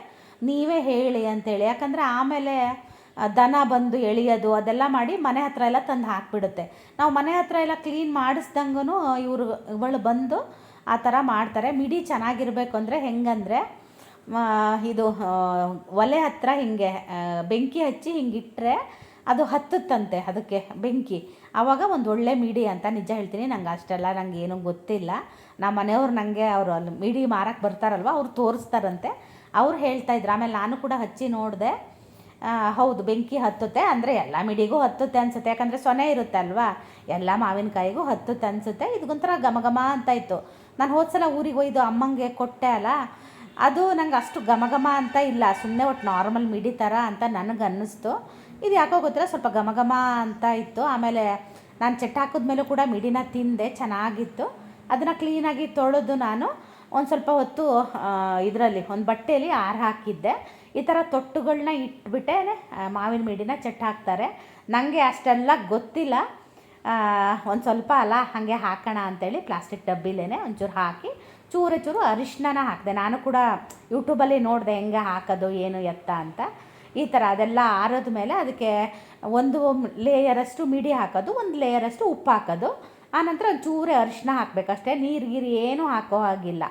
ನೀವೇ ಹೇಳಿ ಅಂತೇಳಿ. ಯಾಕಂದರೆ ಆಮೇಲೆ ದನ ಬಂದು ಎಳಿಯೋದು ಅದೆಲ್ಲ ಮಾಡಿ ಮನೆ ಹತ್ರ ಎಲ್ಲ ತಂದು ಹಾಕಿಬಿಡುತ್ತೆ. ನಾವು ಮನೆ ಹತ್ರ ಎಲ್ಲ ಕ್ಲೀನ್ ಮಾಡಿಸ್ದಂಗೂ ಇವಳು ಬಂದು ಆ ಥರ ಮಾಡ್ತಾರೆ. ಮಿಡಿ ಚೆನ್ನಾಗಿರಬೇಕು ಅಂದರೆ ಹೆಂಗಂದರೆ, ಇದು ಒಲೆ ಹತ್ರ ಹಿಂಗೆ ಬೆಂಕಿ ಹಚ್ಚಿ ಹಿಂಗಿಟ್ಟರೆ ಅದು ಹತ್ತುತ್ತಂತೆ ಅದಕ್ಕೆ ಬೆಂಕಿ. ಆವಾಗ ಒಂದು ಒಳ್ಳೆ ಮಿಡಿ ಅಂತ ನಿಜ ಹೇಳ್ತೀನಿ. ನಂಗೆ ಅಷ್ಟೆಲ್ಲ ನಂಗೆ ಏನೂ ಗೊತ್ತಿಲ್ಲ. ನಮ್ಮ ಮನೆಯವ್ರು ನನಗೆ ಅವರು ಅಲ್ಲಿ ಮಿಡಿ ಮಾರಕ್ಕೆ ಬರ್ತಾರಲ್ವ, ಅವ್ರು ತೋರಿಸ್ತಾರಂತೆ. ಅವ್ರು ಹೇಳ್ತಾಯಿದ್ರು. ಆಮೇಲೆ ನಾನು ಕೂಡ ಹಚ್ಚಿ ನೋಡಿದೆ. ಹೌದು, ಬೆಂಕಿ ಹತ್ತುತ್ತೆ. ಅಂದರೆ ಎಲ್ಲ ಮಿಡಿಗೂ ಹತ್ತುತ್ತೆ ಅನಿಸುತ್ತೆ, ಯಾಕಂದರೆ ಸೊನೆ ಇರುತ್ತೆ ಅಲ್ವಾ, ಎಲ್ಲ ಮಾವಿನಕಾಯಿಗೂ ಹತ್ತುತ್ತೆ ಅನಿಸುತ್ತೆ. ಇದಕ್ಕೊಂಥರ ಘಮ ಘಮ ಅಂತ ಇತ್ತು. ನಾನು ಹೋದ ಸಲ ಊರಿಗೆ ಒಯ್ದು ಅಮ್ಮಂಗೆ ಕೊಟ್ಟೆ ಅಲ್ಲ, ಅದು ನಂಗೆ ಅಷ್ಟು ಘಮ ಘಮ ಅಂತ ಇಲ್ಲ, ಸುಮ್ಮನೆ ಒಟ್ಟು ನಾರ್ಮಲ್ ಮಿಡಿ ಥರ ಅಂತ ನನಗೆ ಅನ್ನಿಸ್ತು. ಇದು ಯಾಕೋ ಗೊತ್ತಿಲ್ಲ, ಸ್ವಲ್ಪ ಘಮ ಘಮ ಅಂತ ಇತ್ತು. ಆಮೇಲೆ ನಾನು ಚಟ್ ಹಾಕಿದ್ಮೇಲೂ ಕೂಡ ಮಿಡಿನ ತಿಂದೆ, ಚೆನ್ನಾಗಿತ್ತು. ಅದನ್ನು ಕ್ಲೀನಾಗಿ ತೊಳೆದು ನಾನು ಒಂದು ಸ್ವಲ್ಪ ಹೊತ್ತು ಇದರಲ್ಲಿ ಒಂದು ಬಟ್ಟೆಯಲ್ಲಿ ಹಾಕಿದ್ದೆ. ಈ ಥರ ತೊಟ್ಟುಗಳನ್ನ ಇಟ್ಬಿಟ್ಟೆ ಮಾವಿನ ಮಿಡಿನ ಚಟ್ ಹಾಕ್ತಾರೆ. ನನಗೆ ಅಷ್ಟೆಲ್ಲ ಗೊತ್ತಿಲ್ಲ. ಒಂದು ಸ್ವಲ್ಪ ಅಲ್ಲ ಹಾಗೆ ಹಾಕೋಣ ಅಂಥೇಳಿ ಪ್ಲಾಸ್ಟಿಕ್ ಡಬ್ಬಿಲೇ ಒಂಚೂರು ಹಾಕಿ ಚೂರು ಅರಿಶಿನ ಹಾಕಿದೆ. ನಾನು ಕೂಡ ಯೂಟ್ಯೂಬಲ್ಲಿ ನೋಡಿದೆ ಹೆಂಗೆ ಹಾಕೋದು ಏನು ಎತ್ತ ಅಂತ. ಈ ಥರ ಅದೆಲ್ಲ ಆರಿದ ಮೇಲೆ ಅದಕ್ಕೆ ಒಂದು ಲೇಯರಷ್ಟು ಮಿಡಿ ಹಾಕೋದು, ಒಂದು ಲೇಯರಷ್ಟು ಉಪ್ಪು ಹಾಕೋದು. ಆನಂತರ ಒಂಚೂರೇ ಅರಿಶಿನ ಹಾಕಬೇಕಷ್ಟೇ, ನೀರು ಗೀರು ಏನೂ ಹಾಕೋ ಹಾಗಿಲ್ಲ.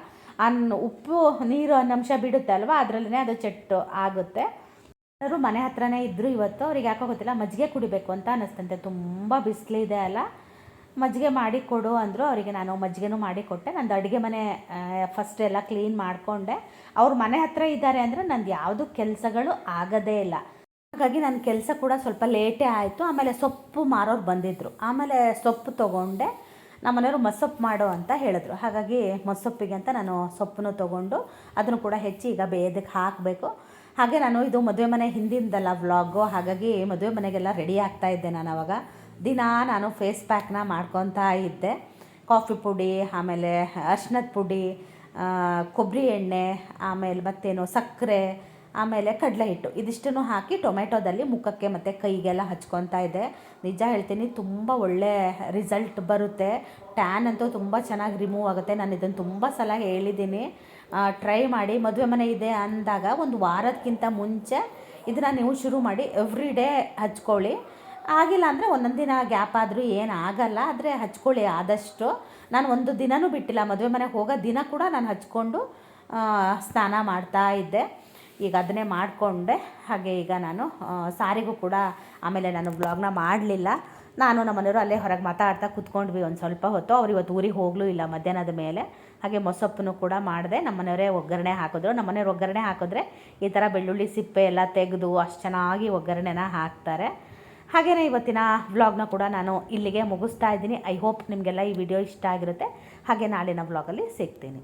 ಉಪ್ಪು ನೀರು ಅನ್ನಂಶ ಬಿಡುತ್ತೆ ಅಲ್ವ, ಅದರಲ್ಲೇ ಅದು ಚಟ್ಟು ಆಗುತ್ತೆ. ಎಲ್ಲರೂ ಮನೆ ಹತ್ರನೇ ಇದ್ದರು ಇವತ್ತು. ಅವ್ರಿಗೆ ಯಾಕೋ ಗೊತ್ತಿಲ್ಲ, ಮಜ್ಜಿಗೆ ಕುಡಿಬೇಕು ಅಂತ ಅನ್ನಿಸ್ತಂತೆ. ತುಂಬ ಬಿಸಿಲಿದೆ ಅಲ್ಲ, ಮಜ್ಜಿಗೆ ಮಾಡಿ ಕೊಡು ಅಂದರು. ಅವರಿಗೆ ನಾನು ಮಜ್ಜಿಗೆನೂ ಮಾಡಿ ಕೊಟ್ಟೆ. ನಂದು ಅಡುಗೆ ಮನೆ ಫಸ್ಟ್ ಎಲ್ಲ ಕ್ಲೀನ್ ಮಾಡಿಕೊಂಡೆ. ಅವ್ರ ಮನೆ ಹತ್ರ ಇದ್ದಾರೆ ಅಂದರೆ ನಂದು ಯಾವುದು ಕೆಲಸಗಳು ಆಗೋದೇ ಇಲ್ಲ. ಹಾಗಾಗಿ ನನ್ನ ಕೆಲಸ ಕೂಡ ಸ್ವಲ್ಪ ಲೇಟೇ ಆಯಿತು. ಆಮೇಲೆ ಸೊಪ್ಪು ಮಾರೋರು ಬಂದಿದ್ದರು. ಆಮೇಲೆ ಸೊಪ್ಪು ತೊಗೊಂಡೆ. ನಮ್ಮ ಮನೆಯವರು ಮಸ್ಸೊಪ್ಪು ಮಾಡು ಅಂತ ಹೇಳಿದ್ರು. ಹಾಗಾಗಿ ಮಸ್ಸೊಪ್ಪಿಗೆ ಅಂತ ನಾನು ಸೊಪ್ಪನ್ನು ತೊಗೊಂಡು ಅದನ್ನು ಕೂಡ ಹೆಚ್ಚಿ ಈಗ ಬೇಯದಕ್ಕೆ ಹಾಕಬೇಕು. ಹಾಗೆ ನಾನು ಇದು ಮದುವೆ ಮನೆ ಹಿಂದಿಂದಲ್ಲ ವ್ಲಾಗು, ಹಾಗಾಗಿ ಮದುವೆ ಮನೆಗೆಲ್ಲ ರೆಡಿ ಆಗ್ತಾಯಿದ್ದೆ. ನಾನು ಆವಾಗ ನಾನು ಫೇಸ್ ಪ್ಯಾಕ್ನ ಮಾಡ್ಕೊತಾ ಇದ್ದೆ. ಕಾಫಿ ಪುಡಿ, ಆಮೇಲೆ ಅರ್ಶಿನದ ಪುಡಿ, ಕೊಬ್ಬರಿ ಎಣ್ಣೆ, ಆಮೇಲೆ ಮತ್ತೇನು ಸಕ್ಕರೆ, ಆಮೇಲೆ ಕಡಲೆ ಹಿಟ್ಟು, ಇದಿಷ್ಟನ್ನು ಹಾಕಿ ಟೊಮೆಟೊದಲ್ಲಿ ಮುಖಕ್ಕೆ ಮತ್ತು ಕೈಗೆಲ್ಲ ಹಚ್ಕೊತಾ ಇದ್ದೆ. ನಿಜ ಹೇಳ್ತೀನಿ, ತುಂಬ ಒಳ್ಳೆ ರಿಸಲ್ಟ್ ಬರುತ್ತೆ. ಟ್ಯಾನ್ ಅಂತೂ ತುಂಬ ಚೆನ್ನಾಗಿ ರಿಮೂವ್ ಆಗುತ್ತೆ. ನಾನು ಇದನ್ನು ತುಂಬ ಸಲ ಹೇಳಿದ್ದೀನಿ, ಟ್ರೈ ಮಾಡಿ. ಮದುವೆ ಮನೆ ಇದೆ ಅಂದಾಗ ಒಂದು ವಾರಕ್ಕಿಂತ ಮುಂಚೆ ಇದನ್ನು ನೀವು ಶುರು ಮಾಡಿ ಎವ್ರಿ ಡೇ ಹಚ್ಕೊಳ್ಳಿ. ಆಗಿಲ್ಲ ಅಂದರೆ ಒಂದೊಂದು ದಿನ ಗ್ಯಾಪ್ ಆದರೂ ಏನಾಗಲ್ಲ, ಆದರೆ ಹಚ್ಕೊಳ್ಳಿ ಆದಷ್ಟು. ನಾನು ಒಂದು ದಿನವೂ ಬಿಟ್ಟಿಲ್ಲ, ಮದುವೆ ಮನೆಗೆ ಹೋಗೋ ದಿನ ಕೂಡ ನಾನು ಹಚ್ಕೊಂಡು ಸ್ನಾನ ಮಾಡ್ತಾ ಇದ್ದೆ. ಈಗ ಅದನ್ನೇ ಮಾಡಿಕೊಂಡೆ. ಹಾಗೆ ಈಗ ನಾನು ಸಾರಿಗೂ ಕೂಡ ಆಮೇಲೆ ನಾನು ವ್ಲಾಗ್ನ ಮಾಡಲಿಲ್ಲ. ನಾನು ನಮ್ಮ ಮನೆಯವರು ಅಲ್ಲೇ ಹೊರಗೆ ಮಾತಾಡ್ತಾ ಕೂತ್ಕೊಂಡ್ವಿ ಒಂದು ಸ್ವಲ್ಪ ಹೊತ್ತು. ಅವ್ರು ಇವತ್ತು ಊರಿಗೆ ಹೋಗಲೂ ಇಲ್ಲ ಮಧ್ಯಾಹ್ನದ ಮೇಲೆ. ಹಾಗೆ ಮೊಸಪ್ಪನ್ನು ಕೂಡ ಮಾಡಿದೆ. ನಮ್ಮ ಮನೆಯವರೇ ಒಗ್ಗರಣೆ ಹಾಕಿದ್ರು. ನಮ್ಮ ಮನೆಯವ್ರು ಒಗ್ಗರಣೆ ಹಾಕಿದ್ರೆ ಈ ಥರ ಬೆಳ್ಳುಳ್ಳಿ ಸಿಪ್ಪೆ ಎಲ್ಲ ತೆಗೆದು ಅಷ್ಟು ಚೆನ್ನಾಗಿ ಒಗ್ಗರಣೆನ ಹಾಕ್ತಾರೆ. ಹಾಗೆಯೇ ಇವತ್ತಿನ ವ್ಲಾಗ್ನ ಕೂಡ ನಾನು ಇಲ್ಲಿಗೆ ಮುಗಿಸ್ತಾ ಇದ್ದೀನಿ. ಐ ಹೋಪ್ ನಿಮಗೆಲ್ಲ ಈ ವಿಡಿಯೋ ಇಷ್ಟ ಆಗಿರುತ್ತೆ. ಹಾಗೆ ನಾಳಿನ ವ್ಲಾಗಲ್ಲಿ ಸಿಗ್ತೀನಿ.